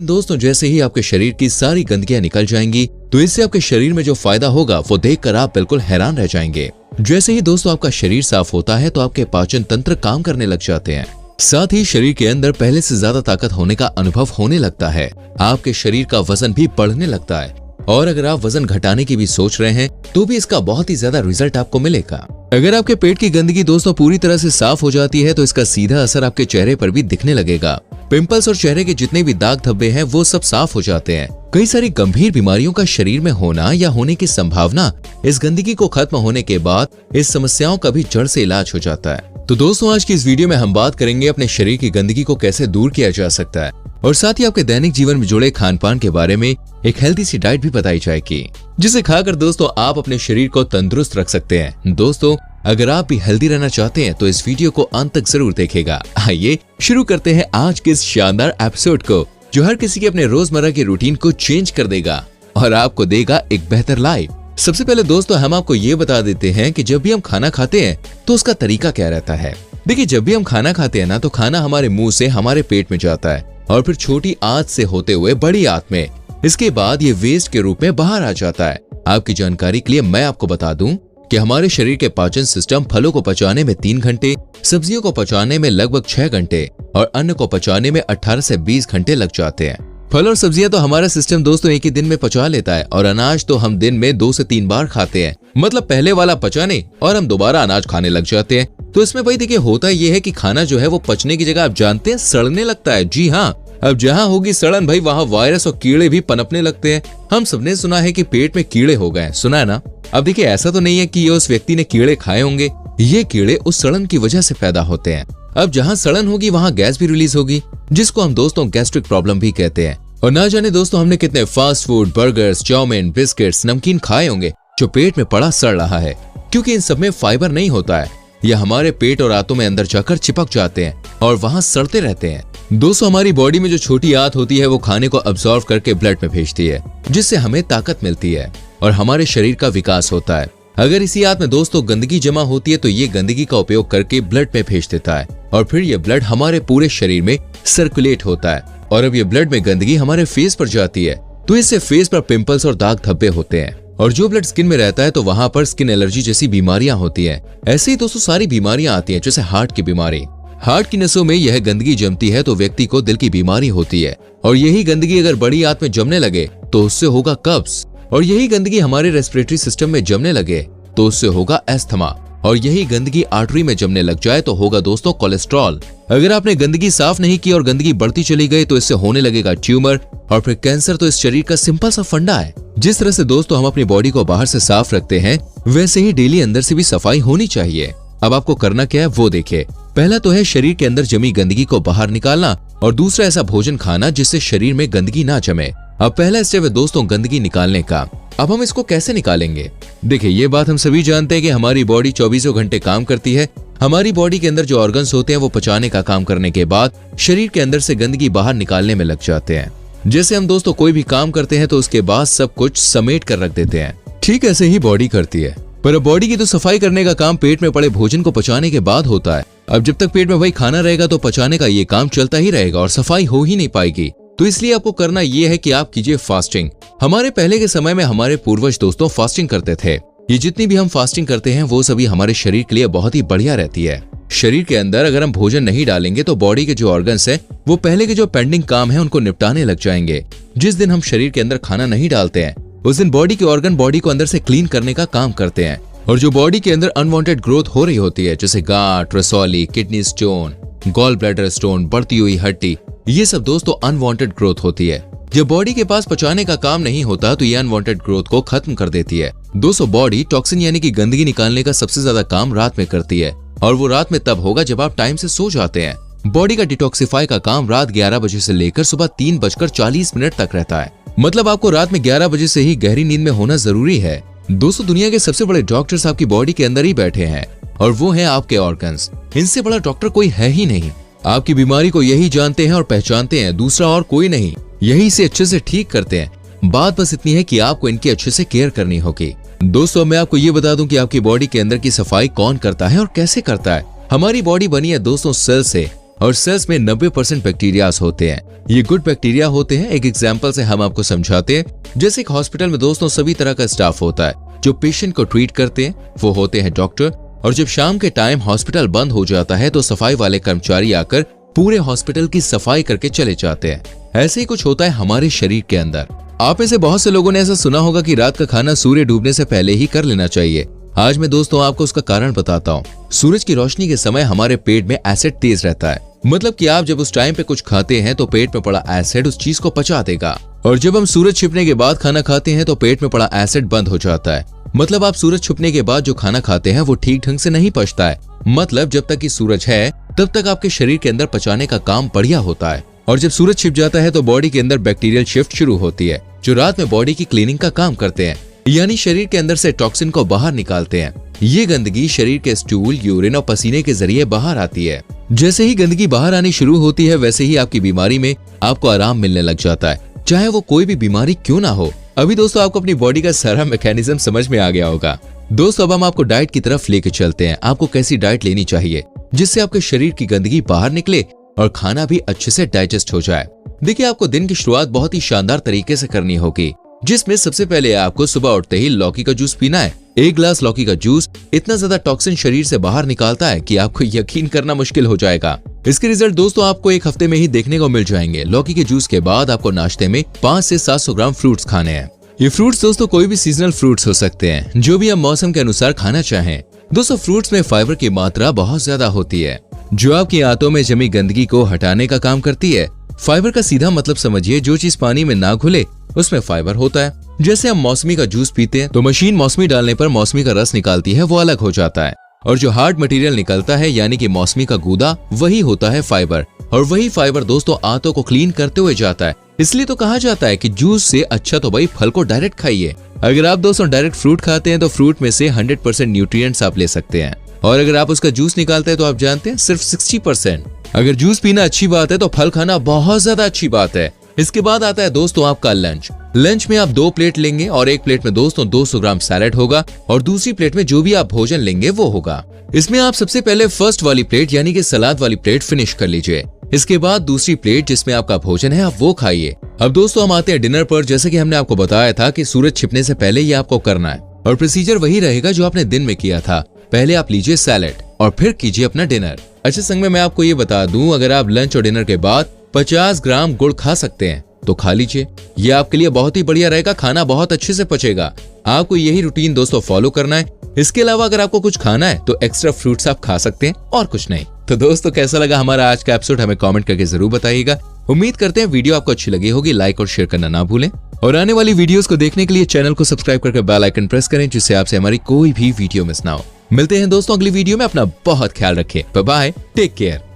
दोस्तों जैसे ही आपके शरीर की सारी गंदगियां निकल जाएंगी तो इससे आपके शरीर में जो फायदा होगा वो देखकर आप बिल्कुल हैरान रह जाएंगे। जैसे ही दोस्तों आपका शरीर साफ होता है तो आपके पाचन तंत्र काम करने लग जाते हैं, साथ ही शरीर के अंदर पहले से ज्यादा ताकत होने का अनुभव होने लगता है। आपके शरीर का वजन भी बढ़ने लगता है और अगर आप वजन घटाने की भी सोच रहे हैं तो भी इसका बहुत ही ज्यादा रिजल्ट आपको मिलेगा। अगर आपके पेट की गंदगी दोस्तों पूरी तरह से साफ हो जाती है तो इसका सीधा असर आपके चेहरे पर भी दिखने लगेगा। पिंपल्स और चेहरे के जितने भी दाग धब्बे हैं वो सब साफ हो जाते हैं। कई सारी गंभीर बीमारियों का शरीर में होना या होने की संभावना इस गंदगी को खत्म होने के बाद इस समस्याओं का भी जड़ से इलाज हो जाता है। तो दोस्तों आज की इस वीडियो में हम बात करेंगे अपने शरीर की गंदगी को कैसे दूर किया जा सकता है और साथ ही आपके दैनिक जीवन में जुड़े खान पान के बारे में एक हेल्दी सी डाइट भी बताई जाएगी, जिसे खाकर दोस्तों आप अपने शरीर को तंदुरुस्त रख सकते हैं। दोस्तों अगर आप भी हेल्दी रहना चाहते हैं तो इस वीडियो को अंत तक जरूर देखेगा। आइए शुरू करते हैं आज के इस शानदार एपिसोड को, जो हर किसी के अपने रोजमर्रा के रूटीन को चेंज कर देगा और आपको देगा एक बेहतर लाइफ। सबसे पहले दोस्तों हम आपको ये बता देते हैं कि जब भी हम खाना खाते हैं तो उसका तरीका क्या रहता है। देखिए जब भी हम खाना खाते हैं ना तो खाना हमारे मुंह से हमारे पेट में जाता है और फिर छोटी आंत से होते हुए बड़ी आंत में, इसके बाद ये वेस्ट के रूप में बाहर आ जाता है। आपकी जानकारी के लिए मैं आपको बता दूं कि हमारे शरीर के पाचन सिस्टम फलों को पचाने में 3 घंटे, सब्जियों को पचाने में लगभग 6 घंटे और अन्न को पचाने में 18 से 20 घंटे लग जाते हैं। फल और सब्जियां तो हमारा सिस्टम दोस्तों एक ही दिन में पचा लेता है और अनाज तो हम दिन में 2 से 3 बार खाते हैं। मतलब पहले वाला पचाने और हम दोबारा अनाज खाने लग जाते हैं। तो इसमें भाई देखिए होता ये है कि खाना जो है वो पचने की जगह आप जानते हैं सड़ने लगता है। जी हाँ, अब जहाँ होगी सड़न भाई वहाँ वायरस और कीड़े भी पनपने लगते हैं। हम सबने सुना है कि पेट में कीड़े हो गए, सुना है ना। अब देखिए ऐसा तो नहीं है कि ये उस व्यक्ति ने कीड़े खाए होंगे, ये कीड़े उस सड़न की वजह से पैदा होते हैं। अब जहाँ सड़न होगी वहाँ गैस भी रिलीज होगी, जिसको हम दोस्तों गैस्ट्रिक प्रॉब्लम भी कहते हैं। और ना जाने दोस्तों हमने कितने fast food, burgers, chowmein, biscuits, नमकीन खाए होंगे जो पेट में पड़ा सड़ रहा है, क्योंकि इन सब में फाइबर नहीं होता है। यह हमारे पेट और आंतों में अंदर जाकर चिपक जाते हैं और वहां सड़ते रहते हैं। दोस्तों हमारी बॉडी में जो छोटी आंत होती है वो खाने को अब्सॉर्ब करके ब्लड में भेजती है, जिससे हमें ताकत मिलती है और हमारे शरीर का विकास होता है। अगर इसी आंत में दोस्तों गंदगी जमा होती है तो ये गंदगी का उपयोग करके ब्लड में भेज देता है और फिर ये ब्लड हमारे पूरे शरीर में सर्कुलेट होता है। और अब ये ब्लड में गंदगी हमारे फेस पर जाती है तो इससे फेस पर पिंपल्स और दाग धब्बे होते हैं। और जो ब्लड स्किन में रहता है तो वहां पर स्किन एलर्जी जैसी बीमारियां होती है। ऐसे ही दोस्तों सारी बीमारियां आती हैं, जैसे हार्ट की बीमारी। हार्ट की नसों में यह गंदगी जमती है तो व्यक्ति को दिल की बीमारी होती है। और यही गंदगी अगर बड़ी आंत में जमने लगे तो उससे होगा कब्ज। और यही गंदगी हमारे रेस्पिरेटरी सिस्टम में जमने लगे तो उससे होगा एस्थमा। और यही गंदगी आर्टरी में जमने लग जाए तो होगा दोस्तों कोलेस्ट्रॉल। अगर आपने गंदगी साफ नहीं की और गंदगी बढ़ती चली गई तो इससे होने लगेगा ट्यूमर और फिर कैंसर। तो इस शरीर का सिंपल सा फंडा है। जिस तरह से दोस्तों हम अपनी बॉडी को बाहर से साफ रखते हैं वैसे ही डेली अंदर से भी सफाई होनी चाहिए। अब आपको करना क्या है वो देखिए। पहला तो है शरीर के अंदर जमी गंदगी को बाहर निकालना और दूसरा ऐसा भोजन खाना जिससे शरीर में गंदगी ना जमे। अब पहला स्टेप है दोस्तों गंदगी निकालने का। अब हम इसको कैसे निकालेंगे? देखिए ये बात हम सभी जानते हैं कि हमारी बॉडी 24 घंटे काम करती है। हमारी बॉडी के अंदर जो ऑर्गन्स होते हैं वो पचाने का काम करने के बाद शरीर के अंदर से गंदगी बाहर निकालने में लग जाते हैं। जैसे हम दोस्तों कोई भी काम करते हैं तो उसके बाद सब कुछ समेट कर रख देते हैं, ठीक ऐसे ही बॉडी करती है। पर अब बॉडी की तो सफाई करने का काम पेट में पड़े भोजन को पचाने के बाद होता है। अब जब तक पेट में वही खाना रहेगा तो पचाने का ये काम चलता ही रहेगा और सफाई हो ही नहीं पाएगी। तो इसलिए आपको करना ये है कि आप कीजिए फास्टिंग। हमारे पहले के समय में हमारे पूर्वज दोस्तों फास्टिंग करते थे। ये जितनी भी हम फास्टिंग करते हैं वो सभी हमारे शरीर के लिए बहुत ही बढ़िया रहती है। शरीर के अंदर अगर हम भोजन नहीं डालेंगे तो बॉडी के जो ऑर्गन्स हैं वो पहले के जो पेंडिंग काम है उनको निपटाने लग जाएंगे। जिस दिन हम शरीर के अंदर खाना नहीं डालते हैं उस दिन बॉडी के ऑर्गन बॉडी को अंदर से क्लीन करने का काम करते हैं। और जो बॉडी के अंदर अनवांटेड ग्रोथ हो रही होती है, जैसे गांठ, रसौली, kidney stone, gall bladder stone, बढ़ती हुई हड्डी, ये सब दोस्तों अनवांटेड ग्रोथ होती है। जब बॉडी के पास पचाने का काम नहीं होता तो ये अनवांटेड ग्रोथ को खत्म कर देती है। दोस्तों बॉडी टॉक्सिन यानी कि गंदगी निकालने का सबसे ज्यादा काम रात में करती है और वो रात में तब होगा जब आप टाइम से सो जाते हैं। बॉडी का डिटॉक्सिफाई का काम रात 11 बजे से लेकर सुबह 3:40 तक रहता है। मतलब आपको रात में 11 बजे से ही गहरी नींद में होना जरूरी है। दोस्तों दुनिया के सबसे बड़े डॉक्टर्स आपकी बॉडी के अंदर ही बैठे हैं और वो है आपके ऑर्गन्स। इनसे बड़ा डॉक्टर कोई है ही नहीं। आपकी बीमारी को यही जानते हैं और पहचानते हैं, दूसरा और कोई नहीं। यही से अच्छे से ठीक करते हैं। बात बस इतनी है कि आपको इनकी अच्छे से केयर करनी होगी। दोस्तों मैं आपको ये बता दूं कि आपकी बॉडी के अंदर की सफाई कौन करता है और कैसे करता है। हमारी बॉडी बनी है दोस्तों सेल से और सेल्स में 90% बैक्टीरियाज होते हैं। ये गुड बैक्टीरिया होते हैं। एक एग्जाम्पल से हम आपको समझाते हैं। जैसे एक हॉस्पिटल में दोस्तों सभी तरह का स्टाफ होता है। जो पेशेंट को ट्रीट करते हैं वो होते हैं डॉक्टर, और जब शाम के टाइम हॉस्पिटल बंद हो जाता है तो सफाई वाले कर्मचारी आकर पूरे हॉस्पिटल की सफाई करके चले जाते हैं। ऐसे ही कुछ होता है हमारे शरीर के अंदर। आप में से बहुत से लोगों ने ऐसा सुना होगा कि रात का खाना सूर्य डूबने से पहले ही कर लेना चाहिए। आज मैं दोस्तों आपको उसका कारण बताता हूँ। सूरज की रोशनी के समय हमारे पेट में एसिड तेज रहता है। मतलब कि आप जब उस टाइम पे कुछ खाते हैं तो पेट में पड़ा एसिड उस चीज को पचा देगा, और जब हम सूरज छिपने के बाद खाना खाते हैं तो पेट में पड़ा एसिड बंद हो जाता है। मतलब आप सूरज छुपने के बाद जो खाना खाते हैं वो ठीक ढंग से नहीं पचता है। मतलब जब तक कि सूरज है तब तक आपके शरीर के अंदर पचाने का काम बढ़िया होता है, और जब सूरज छिप जाता है तो बॉडी के अंदर बैक्टीरियल शिफ्ट शुरू होती है, जो रात में बॉडी की क्लीनिंग का काम करते हैं, यानी शरीर के अंदर से टॉक्सिन को बाहर निकालते हैं। ये गंदगी शरीर के स्टूल, यूरिन और पसीने के जरिए बाहर आती है। जैसे ही गंदगी बाहर आनी शुरू होती है वैसे ही आपकी बीमारी में आपको आराम मिलने लग जाता है, चाहे वो कोई भी बीमारी क्यों ना हो। अभी दोस्तों आपको अपनी बॉडी का सारा मैकेनिज्म समझ में आ गया होगा। दोस्तों अब हम आपको डाइट की तरफ लेके चलते हैं। आपको कैसी डाइट लेनी चाहिए जिससे आपके शरीर की गंदगी बाहर निकले और खाना भी अच्छे से डाइजेस्ट हो जाए। देखिए, आपको दिन की शुरुआत बहुत ही शानदार तरीके से करनी होगी, जिसमें सबसे पहले आपको सुबह उठते ही लौकी का जूस पीना है। 1 गिलास लौकी का जूस इतना ज्यादा टॉक्सिन शरीर से बाहर निकालता है कि आपको यकीन करना मुश्किल हो जाएगा। इसके रिजल्ट दोस्तों आपको 1 हफ्ते में ही देखने को मिल जाएंगे। लौकी के जूस के बाद आपको नाश्ते में 5 से 700 ग्राम फ्रूट्स खाने हैं। ये फ्रूट्स दोस्तों कोई भी सीजनल फ्रूट्स हो सकते हैं, जो भी आप मौसम के अनुसार खाना चाहें। दोस्तों फ्रूट्स में फाइबर की मात्रा बहुत ज्यादा होती है, जो आपकी आंतों में जमी गंदगी को हटाने का काम करती है। फाइबर का सीधा मतलब समझिए, जो चीज पानी में ना घुले उसमें फाइबर होता है। जैसे हम मौसमी का जूस पीते हैं तो मशीन मौसमी डालने पर मौसमी का रस निकालती है, वो अलग हो जाता है, और जो हार्ड मटेरियल निकलता है यानी कि मौसमी का गूदा, वही होता है फाइबर। और वही फाइबर दोस्तों आंतों को क्लीन करते हुए जाता है। इसलिए तो कहा जाता है कि जूस से अच्छा तो भाई फल को डायरेक्ट खाइए। अगर आप दोस्तों डायरेक्ट फ्रूट खाते हैं तो फ्रूट में से 100% न्यूट्रिएंट्स आप ले सकते हैं, और अगर आप उसका जूस निकालते हैं तो आप जानते हैं सिर्फ 60%। अगर जूस पीना अच्छी बात है तो फल खाना बहुत ज्यादा अच्छी बात है। इसके बाद आता है दोस्तों आपका लंच। लंच में आप 2 प्लेट लेंगे, और एक प्लेट में दोस्तों 200 ग्राम सैलेड होगा, और दूसरी प्लेट में जो भी आप भोजन लेंगे वो होगा। इसमें आप सबसे पहले फर्स्ट वाली प्लेट यानी कि सलाद वाली प्लेट फिनिश कर लीजिए। इसके बाद दूसरी प्लेट जिसमें आपका भोजन है आप वो खाइए। अब दोस्तों हम आते हैं डिनर पर। जैसे कि हमने आपको बताया था कि सूरज छिपने से पहले ही आपको करना है, और प्रोसीजर वही रहेगा जो आपने दिन में किया था। पहले आप लीजिए सैलेड और फिर कीजिए अपना डिनर। अच्छा, संग में मैं आपको ये बता दूं, अगर आप लंच और डिनर के बाद 50 ग्राम गुड़ खा सकते हैं तो खा लीजिए। ये आपके लिए बहुत ही बढ़िया रहेगा, खाना बहुत अच्छे से पचेगा। आपको यही रूटीन दोस्तों फॉलो करना है। इसके अलावा अगर आपको कुछ खाना है तो एक्स्ट्रा फ्रूट्स आप खा सकते हैं, और कुछ नहीं। तो दोस्तों कैसा लगा हमारा आज का एपिसोड, हमें कमेंट करके जरूर बताइएगा। उम्मीद करते हैं वीडियो आपको अच्छी लगी होगी। लाइक और शेयर करना ना भूलें, और आने वाली वीडियोस को देखने के लिए चैनल को सब्सक्राइब करके बेल आइकन प्रेस करें, जिससे आपसे हमारी कोई भी वीडियो मिस ना हो। मिलते हैं दोस्तों अगली वीडियो में। अपना बहुत ख्याल रखें। Bye bye, take care.